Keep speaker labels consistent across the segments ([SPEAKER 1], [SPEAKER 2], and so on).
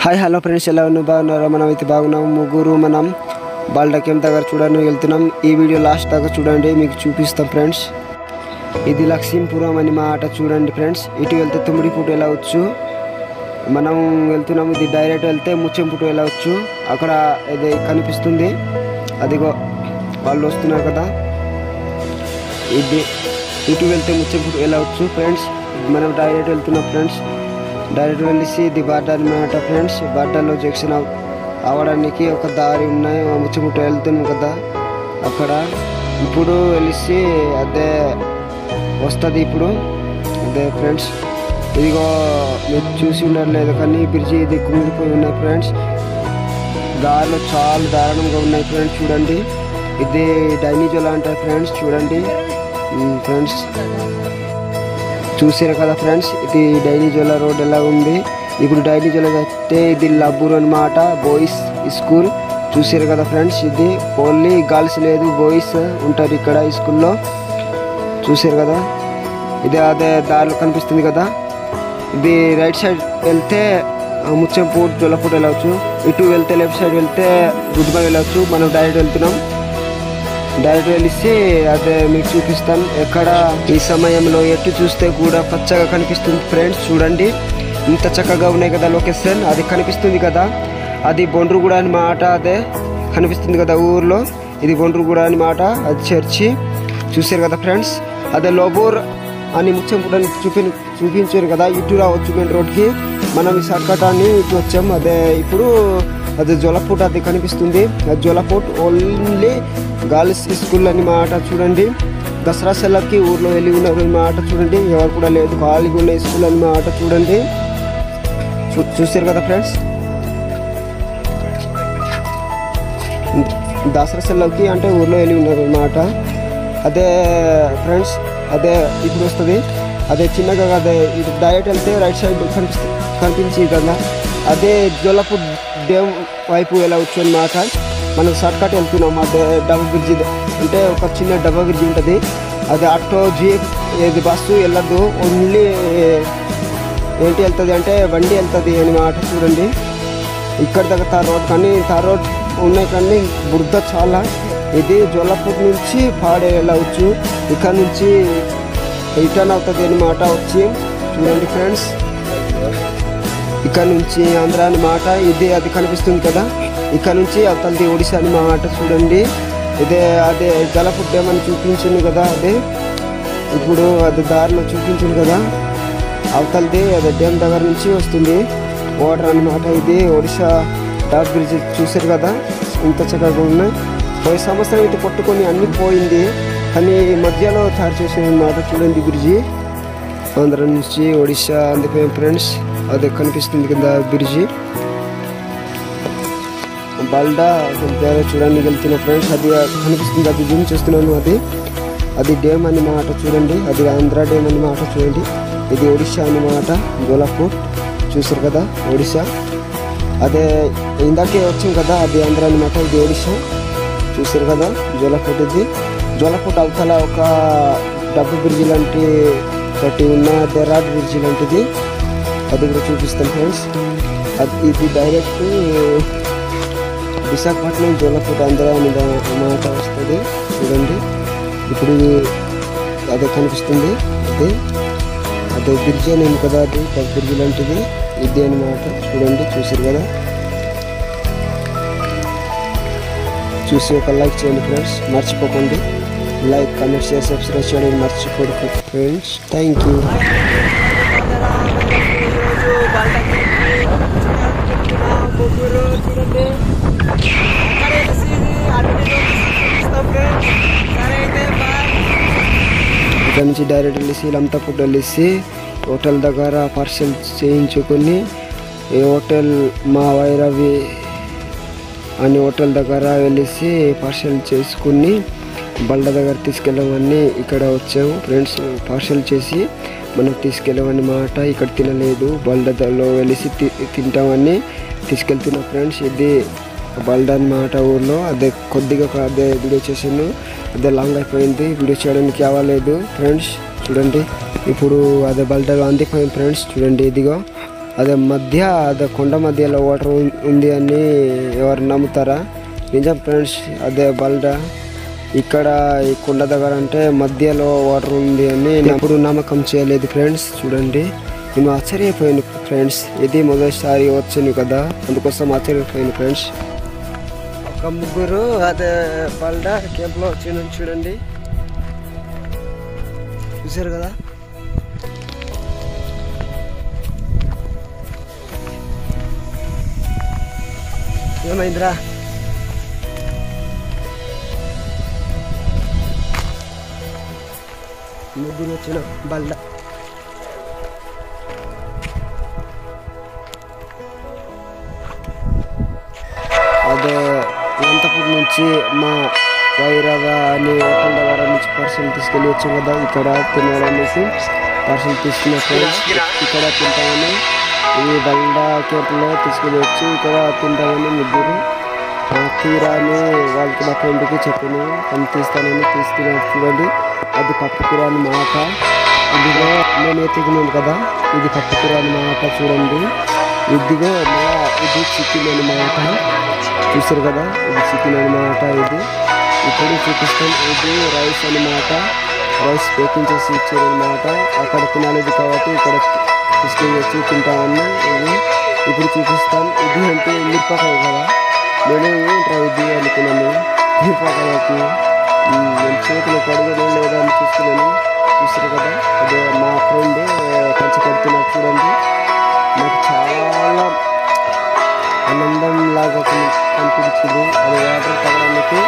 [SPEAKER 1] Hi hello friends, ఎలా ఉన్నారు? బాగున్నారా? మనం అయితే బాగున్నాం. ముగ్గురు మనం బాల్డకేం దగ్గర చూడడానికి వెళ్తున్నాం. ఈ వీడియో లాస్ట్ దాకా చూడండి, మీకు చూపిస్తాం ఫ్రెండ్స్. ఇది లక్ష్మీపురం అని మాట. చూడండి ఫ్రెండ్స్, ఇటు వెళ్తే తుమ్మిడిపుట్టు వెళ్ళవచ్చు. మనం వెళ్తున్నాం. ఇది డైరెక్ట్ వెళ్తే ముచ్చెంపుట్టు వెళ్ళవచ్చు. అక్కడ ఇది కనిపిస్తుంది, అదిగో వాళ్ళు వస్తున్నారు కదా. ఇది ఇటు వెళ్తే ముచ్చెంపుట్టు వెళ్ళవచ్చు ఫ్రెండ్స్. మనం డైరెక్ట్ వెళ్తున్నాం ఫ్రెండ్స్. డైరెక్ట్ వెళ్ళేసి ఇది బార్డర్ అన్నమాట ఫ్రెండ్స్. బార్డర్లో జంక్షన్ అవ్వడానికి ఒక దారి ఉన్నాయి. ముచ్చెంపుట్టు వెళ్తున్నాం కదా అక్కడ. ఇప్పుడు వెళ్ళేసి అదే వస్తుంది. ఇప్పుడు అదే ఫ్రెండ్స్, ఇదిగో మీరు చూసి ఉండట్లేదు కానీ బ్రిడ్జి ఇది కుంగిపోయి ఉన్నాయి ఫ్రెండ్స్. దారిలో చాలా దారుణంగా ఉన్నాయి ఫ్రెండ్స్. చూడండి, ఇది డైనిజోలా అంటారు ఫ్రెండ్స్. చూడండి ఫ్రెండ్స్, చూసారు కదా ఫ్రెండ్స్, ఇది డైనిజోలా రోడ్ ఎలా ఉంది. ఇప్పుడు డైనిజోలా అయితే ఇది లబ్బూర్ అనమాట, బాయ్స్ స్కూల్. చూసారు కదా ఫ్రెండ్స్, ఇది ఓన్లీ గర్ల్స్ లేదు, బాయ్స్ ఉంటారు ఇక్కడ ఈ స్కూల్లో. చూసారు కదా, ఇది అదే దారిలో కనిపిస్తుంది కదా. ఇది రైట్ సైడ్ వెళ్తే ముచ్చెంపుట్టు జొల్లపుట్టు వెళ్ళవచ్చు. ఇటు వెళ్తే లెఫ్ట్ సైడ్ వెళ్తే గుడ్బా వెళ్ళవచ్చు. మనం డైరెక్ట్ వెళ్తున్నాం. డైరెక్ట్ వెళ్ళిసి అదే మీకు చూపిస్తాం. ఎక్కడ ఈ సమయంలో ఎటు చూస్తే కూడా పచ్చగా కనిపిస్తుంది ఫ్రెండ్స్. చూడండి, ఇంత చక్కగా ఉన్నాయి కదా లొకేషన్. అది కనిపిస్తుంది కదా, అది బొండ్రుగూడ అని మాట. అదే కనిపిస్తుంది కదా ఊర్లో, ఇది బొండ్రుగూడ అని మాట. అది చర్చి. చూసారు కదా ఫ్రెండ్స్, అదే లోబోర్ అని ముచ్చెంపుట్టు చూపించారు కదా. ఇటు రావచ్చు మెయిన్ రోడ్కి. మనం ఈ సర్కటాన్ని ఇటు వచ్చాం. అదే ఇప్పుడు అదే జొల్లపుట్టు అది కనిపిస్తుంది. అది జొల్లపుట్టు ఓన్లీ గర్ల్స్ స్కూల్ అని మాట. చూడండి, దసరా సెలవుకి ఊర్లో వెళ్ళి ఉన్నారు మాట. చూడండి, ఎవరు కూడా లేదు, ఖాళీగా ఉన్న స్కూల్ అని మాట. చూడండి, చూసారు కదా ఫ్రెండ్స్, దసరా సెలవుకి అంటే ఊర్లో వెళ్ళి ఉన్నారు అన్నమాట. అదే ఫ్రెండ్స్, అదే ఇప్పుడు వస్తుంది. అదే చిన్నగా అదే ఇటు డైరెక్ట్ వెళ్తే రైట్ సైడ్ కనిపించింది కదా, అదే జొల్లపుట్టు డ్యామ్ వైపు వెళ్ళవచ్చు అన్నమాట. మనం షార్ట్కట్ వెళ్తున్నాం. అదే డబుల్ బ్రిడ్జి అంటే ఒక చిన్న డబుల్ బ్రిడ్జి ఉంటుంది. అది ఆటో జీప్ ఏది బస్సు వెళ్ళదు, ఓన్లీ ఏంటి వెళ్తుంది అంటే బండి వెళ్తుంది అన్నమాట. చూడండి, ఇక్కడ దగ్గర తార్ రోడ్ కానీ తార్ రోడ్ ఉన్నాయి కానీ బురద చాలా. ఇది జొల్లపుట్టు నుంచి పాడే వెళ్ళవచ్చు. ఇక్కడ నుంచి రిటర్న్ అవుతుంది అన్నమాట వచ్చి. చూడండి ఫ్రెండ్స్, ఇక్కడ నుంచి ఆంధ్ర అన్నమాట. ఇది అది కనిపిస్తుంది కదా, ఇక్కడ నుంచి అవతలది ఒడిశా అన్నమాట. చూడండి, ఇదే అదే జొల్లపుట్టు డ్యామ్ అని చూపించింది కదా. అదే ఇప్పుడు అది దారిలో చూపించింది కదా, అవతలది అదే డ్యామ్ దగ్గర నుంచి వస్తుంది వాటర్ అన్నమాట. ఇది ఒడిశా డాబ్ బ్రిడ్జ్. చూసారు కదా, ఇంత చక్కగా ఉన్నాయి. పోయే సంవత్సరం అయితే కొట్టుకొని అన్ని పోయింది కానీ మధ్యలో తయారు చేసింది అన్నమాట. చూడండి, బ్రిడ్జి ఆంధ్ర నుంచి ఒడిశా అందిపోయాం ఫ్రెండ్స్. అదే కనిపిస్తుంది కదా బ్రిడ్జి. బాల్డా చూడండి వెళ్తున్న ఫ్రెండ్స్. అది కనిపిస్తుంది, అది జూమ్ చేస్తున్నాను. అది డ్యామ్ అన్నమాట. చూడండి, అది ఆంధ్ర డ్యామ్ అన్నమాట. చూడండి, ఇది ఒడిశా అన్నమాట, జొల్లపుట్టు. చూసారు కదా ఒడిశా. అదే ఇందాకే వచ్చాం కదా, అది ఆంధ్ర అన్నమాట, ఇది ఒడిశా. చూసారు కదా జొల్లపుట్టు. ఇది జొల్లపుట్టు అవతల ఒక డబుల్ బ్రిడ్జి లాంటి ఒకటి ఉన్న రాడ్ బ్రిడ్జి లాంటిది, అది కూడా చూపిస్తాను ఫ్రెండ్స్. ఇది డైరెక్ట్ విశాఖపట్నం జొల్లపుట్టు ఆంధ్ర అన్నమాట వస్తుంది. చూడండి, ఇప్పుడు అదే కనిపిస్తుంది. అదే బ్రిడ్జి అనేది కదా, అది డబుల్ బ్రిడ్జి లాంటిది ఇది అన్నమాట. చూడండి, చూసారు కదా. చూసి ఒక లైక్ చేయండి ఫ్రెండ్స్, మర్చిపోకండి. లైక్, కామెంట్, షేర్, సబ్స్క్రైబ్ చేయడం మర్చిపోకండి ఫ్రెండ్స్. Thank you. ఇక్కడ నుంచి డైరెక్ట్ వెళ్ళేసి లంతాపుట్టు వెళ్ళేసి హోటల్ దగ్గర పార్సల్ చేయించుకొని, ఈ హోటల్ మా వైరవి అని హోటల్ దగ్గర వెళ్ళేసి పార్సల్ చేసుకుని బళ్ళ దగ్గర తీసుకెళ్ళమని ఇక్కడ వచ్చాము ఫ్రెండ్స్. పార్సల్ చేసి మనం తీసుకెళ్ళమని మాట. ఇక్కడ తినలేదు, బళ్ళలో వెళ్ళేసి తింటామని తీసుకెళ్తున్నాం ఫ్రెండ్స్. ఇది బల్డ అన్నమాట ఊర్లో. అదే కొద్దిగా అదే వీడియో చేసాను, అదే లాంగ్ అయిపోయింది, వీడియో చేయడానికి అవ్వలేదు ఫ్రెండ్స్. చూడండి, ఇప్పుడు అదే బల్డలో అందిపోయింది ఫ్రెండ్స్. చూడండి, ఇదిగో అదే మధ్య అదే కొండ మధ్యలో వాటర్ ఉంది అని ఎవరు నమ్ముతారా? నిజం ఫ్రెండ్స్, అదే బల్డ ఇక్కడ ఈ కొండ దగ్గర అంటే మధ్యలో వాటర్ ఉంది అని ఎప్పుడు నమ్మకం చేయలేదు ఫ్రెండ్స్. చూడండి, నేను ఆశ్చర్యపోయాను ఫ్రెండ్స్. ఇది మొదటిసారి వచ్చాను కదా, అందుకోసం ఆశ్చర్యపోయాను ఫ్రెండ్స్. ఒక ముగ్గురు అదే బల్డ క్యాంప్లో వచ్చిన చూడండి, చూసారు కదా. ఏమైందిరా? ముగ్గురు వచ్చిన బల్డ. అదే అనంతపురం నుంచి మా వైరాగ అని హోటల్ దగ్గర నుంచి పార్సల్ తీసుకెళ్ళి వచ్చాం కదా, ఇక్కడ తినడానికి పార్సల్ తీసుకున్న ఫ్రెండ్స్. ఇక్కడ తింటామని ఈ బండ క్యాంప్లో తీసుకెళ్ళి వచ్చి ఇక్కడ తింటామని ముగ్గురు తీరాని వాళ్ళకి మా ఫ్రెండ్కి చెప్పాను, తను తీస్తానని తీసుకున్నాను. చూడండి, అది పప్పు కూర అన్నమాట. ఇదిగో నేను ఎత్తుకున్నాను కదా, ఇది పప్పు కూర అన్నమాట. చూడండి, ఇదిగో ఇది చికెన్ అన్నమాట. చూసారు కదా, ఇది చికెన్ అన్నమాట. ఇది ఇప్పుడు చూపిస్తాం. ఇది రైస్ అన్నమాట. రైస్ పేకింగ్ చేసి ఇచ్చారనమాట. అక్కడ తినాలేదు కాబట్టి ఇక్కడ తీసుకెళ్ళి వచ్చి తింటామని ఇది ఇప్పుడు చూపిస్తాం. ఇది అంటే మిరపకాయ కదా, నేను ఏంట్రా ఇది అనుకున్నాను. మిరపకాయకి నేను చేతులు కడుగులో లేదా అని చూస్తున్నాను. చూసారు కదా, అదే మా ఫ్రెండ్ పంచి కడుతున్నారు. చూడండి, నాకు చాలా ఆనందం లాగా కనిపించింది. అది వాటర్ తగ్గడానికి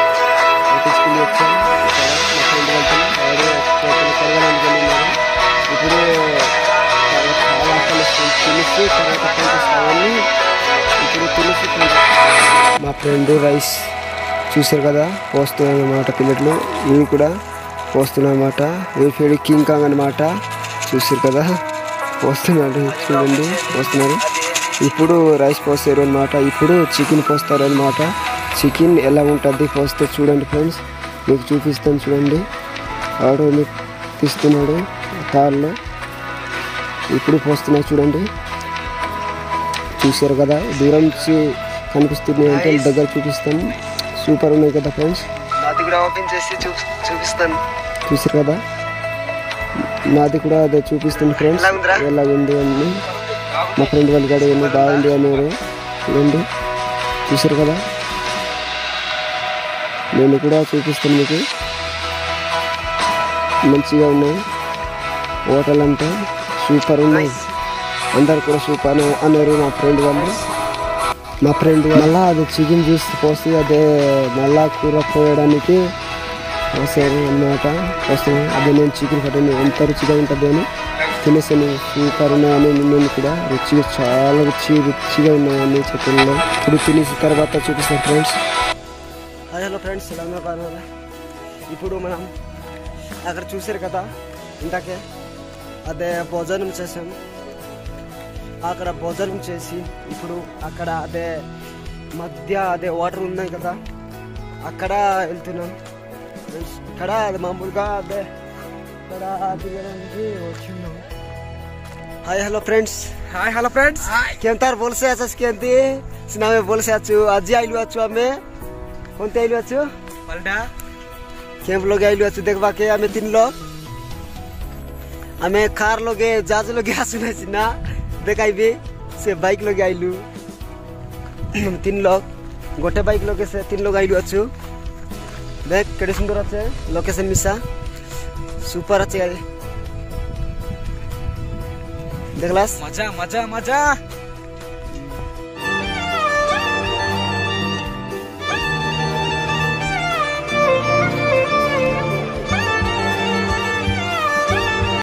[SPEAKER 1] తీసుకెళ్ళి వచ్చాం. ఇక్కడ మా ఫ్రెండ్ వెళ్తాం, చేతులు కడగడానికి వెళ్ళినారు. ఇప్పుడు చాలా తెలిసి తర్వాత పంపిస్తామని ఇప్పుడు తెలిసి మా ఫ్రెండ్ రైస్ చూసారు కదా పోస్తున్నాయి అన్నమాట. పిల్లట్లు ఇవి కూడా పోస్తున్నాయి అన్నమాట. ఇవి ఫేడ్ కింగ్ కాంగ్ అనమాట. చూసారు కదా పోస్తున్నాడు, చూడండి పోస్తున్నారు. ఇప్పుడు రైస్ పోస్తారు అనమాట. ఇప్పుడు చికెన్ పోస్తారు అనమాట. చికెన్ ఎలా ఉంటుంది పోస్తే చూడండి ఫ్రెండ్స్, మీకు చూపిస్తాను. చూడండి, ఆడు మీకు తీస్తున్నాడు కార్లో. ఇప్పుడు పోస్తున్నా చూడండి. చూసారు కదా, దూరం నుంచి కనిపిస్తున్నాయి అంటే దగ్గర చూపిస్తాను. సూపర్ ఉన్నాయి కదా ఫ్రెండ్స్. నాది కూడా ఓపెన్ చేసి చూపిస్తాను. చూసారు కదా, నాది కూడా అదే చూపిస్తాను ఫ్రెండ్స్ ఎలా ఉంది అని. మా ఫ్రెండ్ వాళ్ళు కూడా ఏమో బాగుంది అన్నారు. చూడండి, చూసారు కదా, నేను కూడా చూపిస్తాను మీకు. మంచిగా ఉన్నాయి హోటల్ అంటే, సూపర్ ఉన్నాయి. అందరు కూడా సూపర్ అన్నారు మా ఫ్రెండ్ వాళ్ళు. మా ఫ్రెండ్ మళ్ళీ అది చికెన్ జ్యూస్ పోసి అదే మళ్ళా కూర పోయడానికి పోసారు అన్నమాట. పోస్తాను అదే నేను చికెన్ కట్టాను, ఎంత రుచిగా ఉంటుంది అని తినేసాను. సూపర్ ఉన్నాయని నేను కూడా రుచిగా, చాలా రుచిగా ఉన్నాయని చెప్పాను. ఇప్పుడు తినేసిన తర్వాత చూపిస్తాను ఫ్రెండ్స్. హలో ఫ్రెండ్స్, ఎలా ఉన్నారు? ఇప్పుడు మనం అక్కడ చూసారు కదా ఇందాకే, అదే భోజనం చేసాం. అక్కడ భోజనం చేసి ఇప్పుడు అక్కడ అదే మధ్య అదే వాటర్ ఉన్నాయి కదా, అక్కడ వెళ్తున్నాం ఫ్రెండ్స్. ఇక్కడ అది మామూలుగా అదే ఇక్కడ దిగడానికి వచ్చిన్నాం. Hi hello friends, hi hello friends, केमतार बोलसे आछस केंती सिनामे बोलसे आछु आजी आइलु आछु आमे कोनते आइलु आछु बल्डा केम लोग आइलु आछु देखबा के आमे तीन लोग आमे कार लोगे जाज लोगे आसु ना सिना देखाइबे से बाइक लोगे आइलु तीन लोग गोटे बाइक लोगे से तीन लोग आइलु आछु देख केडे सुंदर आछे लोकेशन मिसा सुपर आछे देखलास मजा मजा मजा।